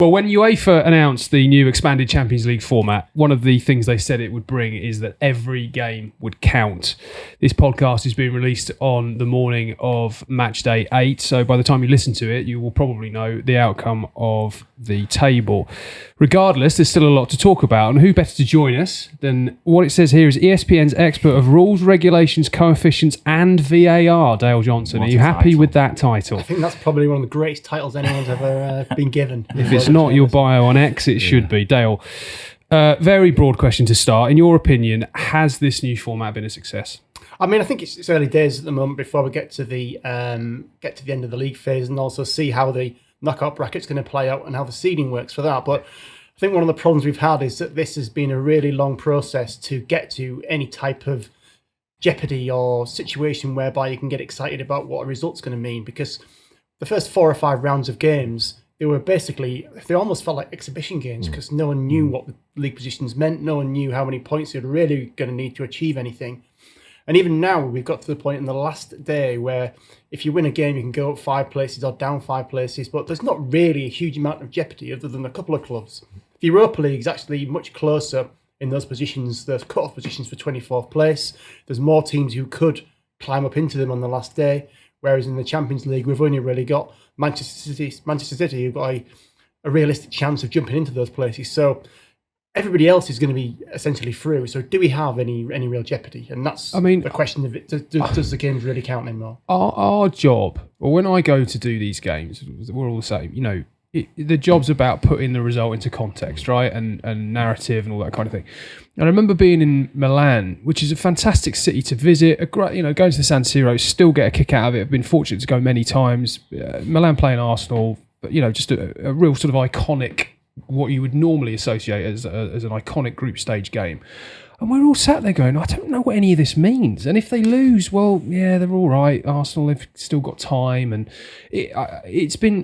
Well, when UEFA announced the new expanded Champions League format, one of the things they said it would bring is that every game would count. This podcast is being released on the morning of matchday 8, so by the time you listen to it, you will probably know the outcome of the table. Regardless, there's still a lot to talk about, and who better to join us than what it says here is ESPN's expert of rules, regulations, coefficients, and VAR, Dale Johnson. Are you happy with that title? I think that's probably one of the greatest titles anyone's ever been given. If it's not your bio on X, it should be. Dale, very broad question to start. In your opinion, has this new format been a success? I mean, I think it's early days at the moment before we get to the end of the league phase and also see how the knockout bracket's going to play out and how the seeding works for that. But I think one of the problems we've had is that this has been a really long process to get to any type of jeopardy or situation whereby you can get excited about what a result's going to mean, because the first 4 or 5 rounds of games, they almost felt like exhibition games because no one knew what the league positions meant. No one knew how many points they were really going to need to achieve anything. And even now, we've got to the point in the last day where if you win a game, you can go up 5 places or down 5 places, but there's not really a huge amount of jeopardy other than a couple of clubs. The Europa League is actually much closer in those positions, those cut-off positions for 24th place. There's more teams who could climb up into them on the last day, whereas in the Champions League, we've only really got Manchester City who've got a realistic chance of jumping into those places. So everybody else is going to be essentially through. So do we have any real jeopardy? And that's the question of it. Does the games really count anymore? Our job, or when I go to do these games, we're all the same. You know, the job's about putting the result into context, right? And narrative and all that kind of thing. And I remember being in Milan, which is a fantastic city to visit. A great, going to the San Siro, still get a kick out of it. I've been fortunate to go many times. Milan playing Arsenal, but just a real sort of iconic, what you would normally associate as an iconic group stage game. And we're all sat there going, I don't know what any of this means. And if they lose, well, yeah, they're all right. Arsenal have still got time. And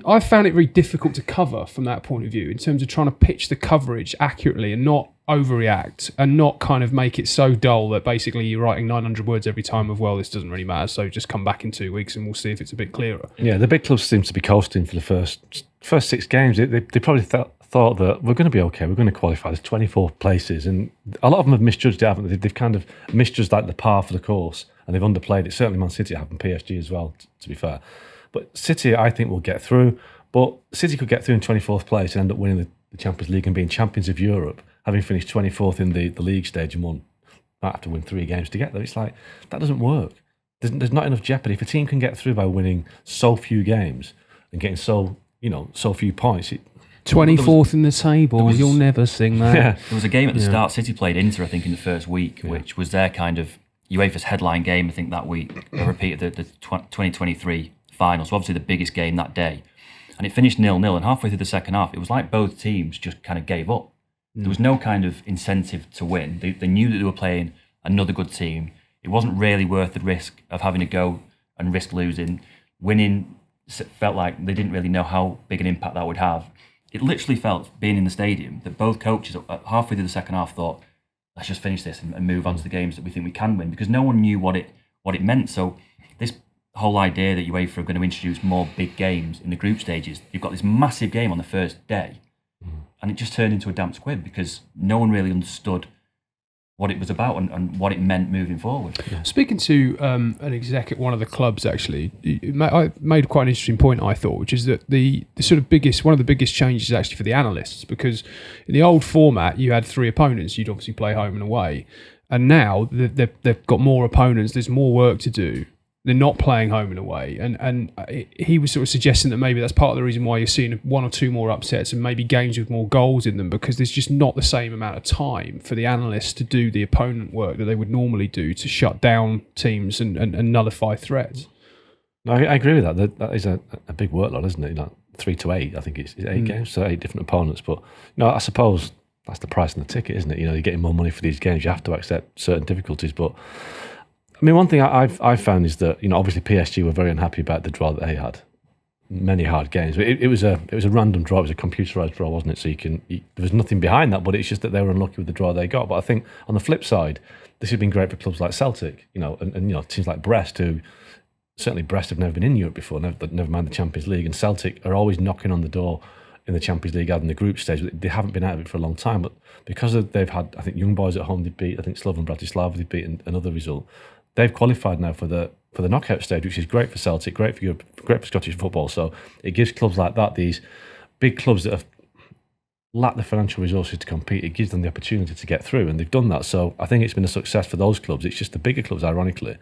I've found it very difficult to cover from that point of view in terms of trying to pitch the coverage accurately and not overreact and not kind of make it so dull that basically you're writing 900 words every time of, well, this doesn't really matter. So just come back in 2 weeks and we'll see if it's a bit clearer. Yeah, the big clubs seem to be coasting for the first 6 games. They probably thought that we're going to be okay, we're going to qualify. There's 24 places, and a lot of them have misjudged it, haven't they? They've kind of misjudged like the par for the course, and they've underplayed it. Certainly Man City have, and PSG as well, to be fair. But City, I think, will get through. But City could get through in 24th place and end up winning the Champions League and being champions of Europe, having finished 24th in the league stage and might have to win 3 games to get there. It's like, that doesn't work. There's not enough jeopardy. If a team can get through by winning so few games and getting so few points, 24th in the table, you'll never sing that. Yeah. There was a game at the start, City played Inter, I think, in the first week, which was their kind of UEFA's headline game, I think, that week. They repeated the 2023 final, so obviously the biggest game that day. And it finished 0-0, and halfway through the second half, it was like both teams just kind of gave up. There was no kind of incentive to win. They knew that they were playing another good team. It wasn't really worth the risk of having to go and risk losing. Winning felt like they didn't really know how big an impact that would have. It literally felt, being in the stadium, that both coaches halfway through the second half thought, let's just finish this and move on to the games that we think we can win, because no one knew what it meant. So this whole idea that UEFA are going to introduce more big games in the group stages, you've got this massive game on the first day, and it just turned into a damp squib because no one really understood what it was about and what it meant moving forward. Yeah. Speaking to an exec at one of the clubs, actually, I made quite an interesting point, I thought, which is that the sort of one of the biggest changes is actually for the analysts, because in the old format, you had 3 opponents. You'd obviously play home and away. And now they've got more opponents. There's more work to do. They're not playing home and away. And he was sort of suggesting that maybe that's part of the reason why you're seeing 1 or 2 more upsets and maybe games with more goals in them, because there's just not the same amount of time for the analysts to do the opponent work that they would normally do to shut down teams and nullify threats. No, I agree with that. That is a big workload, isn't it? 3 to 8, I think it's 8 games, so 8 different opponents. But I suppose that's the price on the ticket, isn't it? You're getting more money for these games. You have to accept certain difficulties, but I mean, one thing I've found is that obviously PSG were very unhappy about the draw that they had. Many hard games, but it was a random draw. It was a computerized draw, wasn't it? So there was nothing behind that, but it's just that they were unlucky with the draw they got. But I think on the flip side, this has been great for clubs like Celtic, and teams like Brest, who certainly Brest have never been in Europe before, never mind the Champions League, and Celtic are always knocking on the door in the Champions League and the group stage. They haven't been out of it for a long time, but because they've had, I think, young boys at home they beat, I think Slovan Bratislava they beat another result. They've qualified now for the knockout stage, which is great for Celtic, great for Europe, great for Scottish football. So it gives clubs like that, these big clubs that have lacked the financial resources to compete, it gives them the opportunity to get through, and they've done that. So I think it's been a success for those clubs. It's just the bigger clubs, ironically,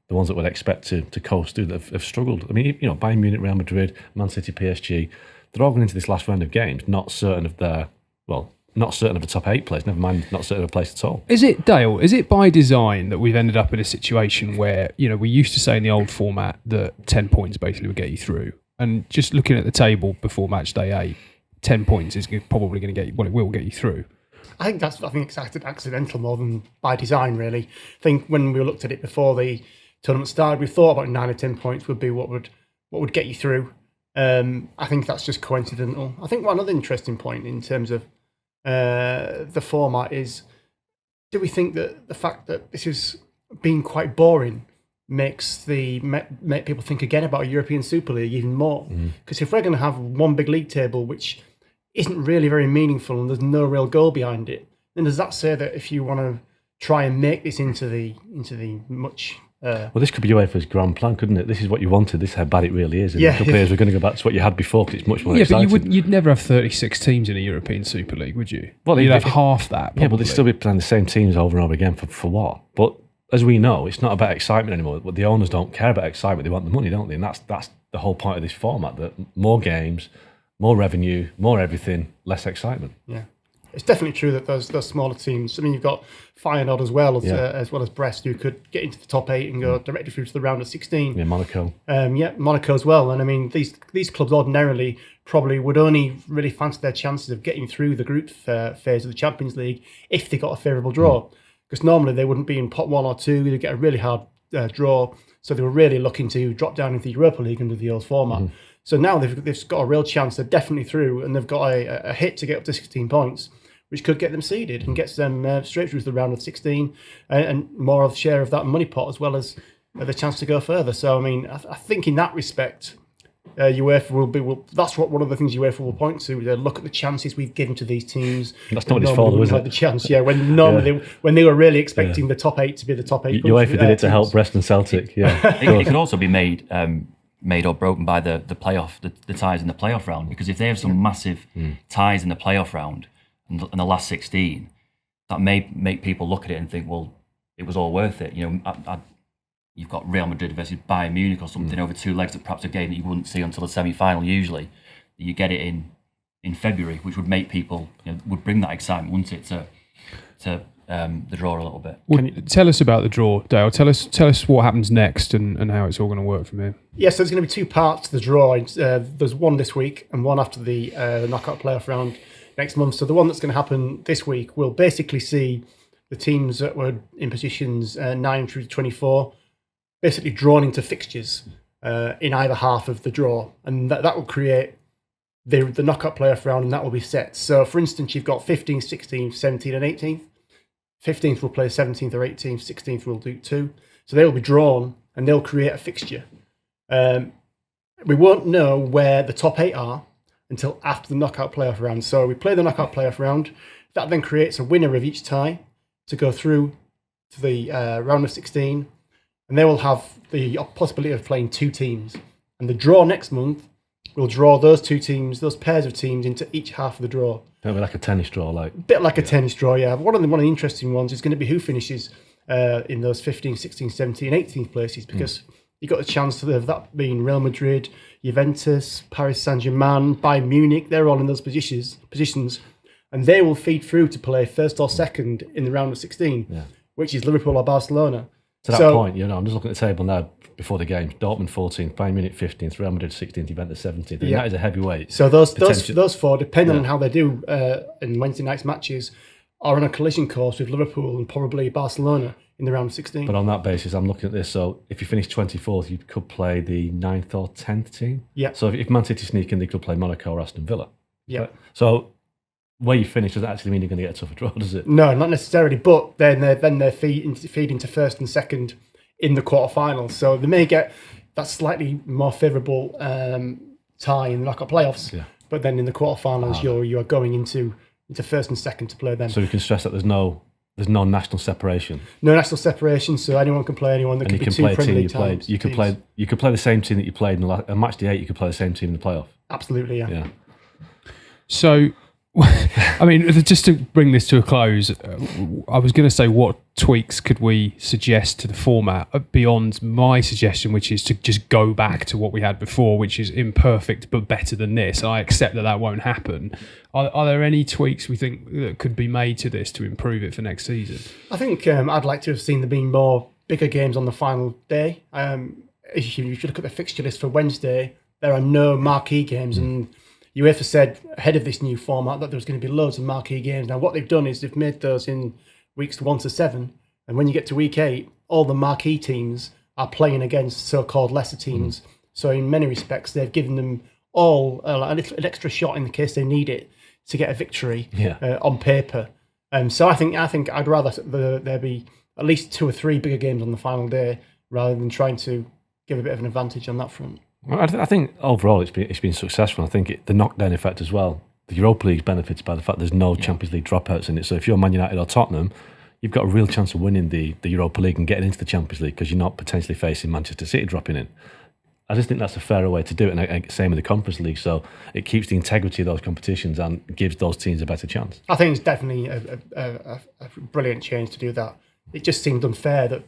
the ones that would expect to coast through, that have struggled. I mean, Bayern Munich, Real Madrid, Man City, PSG, they're all going into this last round of games not certain of the top 8 place, never mind not certain of a place at all. Is it, Dale, is it by design that we've ended up in a situation where, we used to say in the old format that 10 points basically would get you through, and just looking at the table before match day 8, 10 points is probably going to get you, well, it will get you through. I think it's accidental more than by design, really. I think when we looked at it before the tournament started, we thought about 9 or 10 points would be what would get you through. I think that's just coincidental. I think one other interesting point in terms of the format is, do we think that the fact that this is being quite boring make people think again about a European Super League even more? Because if we're going to have one big league table which isn't really very meaningful and there's no real goal behind it, then does that say that if you want to try and make this into the much well, this could be UEFA's grand plan, couldn't it? This is what you wanted. This is how bad it really is. And a couple of years we're going to go back to what you had before because it's much more exciting. But you'd never have 36 teams in a European Super League, would you? Well, you'd have half that. Probably. Yeah, but they'd still be playing the same teams over and over again for what? But as we know, it's not about excitement anymore. But the owners don't care about excitement. They want the money, don't they? And that's the whole point of this format, that more games, more revenue, more everything, less excitement. Yeah. It's definitely true that those smaller teams, I mean, you've got Feyenoord as well as Brest, who could get into the top 8 and go directly through to the round of 16. Yeah, Monaco. Monaco as well. And I mean, these clubs ordinarily probably would only really fancy their chances of getting through the group phase of the Champions League if they got a favourable draw. Because normally they wouldn't be in pot 1 or 2, they'd get a really hard draw. So they were really looking to drop down into the Europa League under the old format. So now they've got a real chance. They're definitely through, and they've got a hit to get up to 16 points, which could get them seeded and gets them straight through to the round of 16 and more of the share of that money pot, as well as the chance to go further. So, I mean, I think in that respect, UEFA will that's what one of the things UEFA will point to. They look at the chances we've given to these teams. That's not what it's for, is it? The chance, when normally when they were really expecting the top 8 to be the top 8. UEFA did it to help Brest and Celtic. Yeah, it could also be made or broken by the playoff, the ties in the playoff round, because if they have some massive ties in the playoff round and the last 16, that may make people look at it and think, well, it was all worth it. You've got Real Madrid versus Bayern Munich or something over 2 legs, at perhaps a game that you wouldn't see until the semi-final usually. You get it in February, which would make people, would bring that excitement, wouldn't it, to the draw a little bit. Well, tell us about the draw, Dale. Tell us what happens next and how it's all going to work from here. Yes, there's going to be 2 parts to the draw. There's one this week and one after the knockout playoff round next month. So the one that's going to happen this week will basically see the teams that were in positions 9 through to 24 basically drawn into fixtures in either half of the draw, and that will create the knockout playoff round, and that will be set. So, for instance, you've got 15th, 16th, 17th, and 18th. 15th will play 17th or 18th. 16th will do 2. So they will be drawn, and they'll create a fixture. We won't know where the top 8 are until after the knockout playoff round. So we play the knockout playoff round. That then creates a winner of each tie to go through to the round of 16. And they will have the possibility of playing 2 teams. And the draw next month will draw those 2 teams, those pairs of teams, into each half of the draw. It'll be like a tennis draw, A bit like a tennis draw, yeah. One of the interesting ones is going to be who finishes in those 15, 16, 17, 18th places, because you've got a chance of that being Real Madrid, Juventus, Paris Saint-Germain, Bayern Munich. They're all in those positions, and they will feed through to play first or second in the round of 16, which is Liverpool or Barcelona. To that point, I'm just looking at the table now before the game. Dortmund 14th, Bayern Munich 15th, Real Madrid 16th, Juventus 17th. And that is a heavyweight. So those 4, depending on how they do in Wednesday night's matches, are on a collision course with Liverpool and probably Barcelona in the round of 16. But on that basis, I'm looking at this. So if you finish 24th, you could play the 9th or 10th team. Yeah. So if Man City sneak in, they could play Monaco or Aston Villa. Yeah. So where you finish doesn't actually mean you're going to get a tougher draw, does it? No, not necessarily. But then they feed into first and second in the quarterfinals. So they may get that slightly more favourable tie in the knockout playoffs. Yeah. but then in the quarterfinals, you are going into first and second to play them. So we can stress that there's no national separation. No national separation, so anyone can play anyone. There And could you be can play two a team Premier you played. League You can teams. play the same team that you played in a match day 8. You could play the same team in the playoff. Absolutely, yeah. Yeah. So, I mean, just to bring this to a close, I was going to say, what tweaks could we suggest to the format beyond my suggestion, which is to just go back to what we had before, which is imperfect but better than this. I accept that won't happen. Are there any tweaks we think that could be made to this to improve it for next season? I think I'd like to have seen there being more bigger games on the final day. If you look at the fixture list for Wednesday, there are no marquee games, and UEFA said ahead of this new format that there was going to be loads of marquee games. Now, what they've done is they've made those in weeks 1 to 7, and when you get to week 8, all the marquee teams are playing against so-called lesser teams. So in many respects, they've given them all an extra shot in the case they need it to get a victory on paper. So I think I'd rather there be at least 2 or 3 bigger games on the final day rather than trying to give a bit of an advantage on that front. Well, I think overall it's been successful. I think the knockdown effect as well. The Europa League benefits by the fact there's no Champions League dropouts in it. So if you're Man United or Tottenham, you've got a real chance of winning the Europa League and getting into the Champions League because you're not potentially facing Manchester City dropping in. I just think that's a fairer way to do it, and same with the Conference League. So it keeps the integrity of those competitions and gives those teams a better chance. I think it's definitely a brilliant change to do that. It just seemed unfair that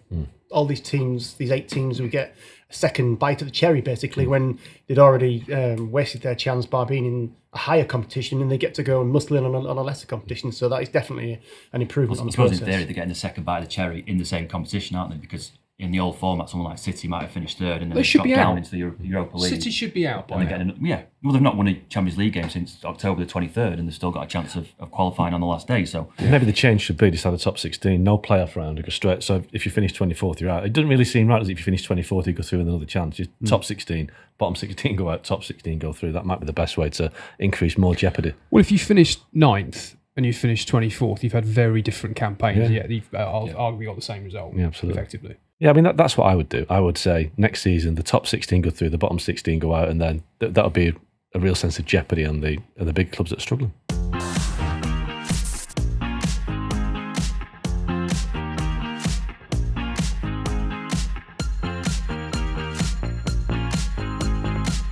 all these teams, these 8 teams, would get a second bite of the cherry, basically, when they'd already wasted their chance by being in a higher competition, and they get to go and muscle in on a lesser competition. So that is definitely an improvement on the process. I suppose in theory they're getting the second bite of the cherry in the same competition, aren't they? Because in the old format, someone like City might have finished third and then They should got be down out. into the Europa League. City should be out by And now. well, they've not won a Champions League game since October the 23rd, and they've still got a chance of qualifying on the last day. So Maybe the change should be just have the top 16, no playoff round, you go straight. So if you finish 24th, you're out. It doesn't really seem right, does it? If you finish 24th, you go through with another chance. Just top 16, bottom 16 go out, top 16 go through. That might be the best way to increase more jeopardy. Well, if you finished 9th and you finished 24th, you've had very different campaigns. Yeah. Yet you've arguably got the same result. Yeah, absolutely. Effectively. Yeah, I mean, that's what I would do. I would say next season, the top 16 go through, the bottom 16 go out, and then that would be a real sense of jeopardy on the big clubs that are struggling.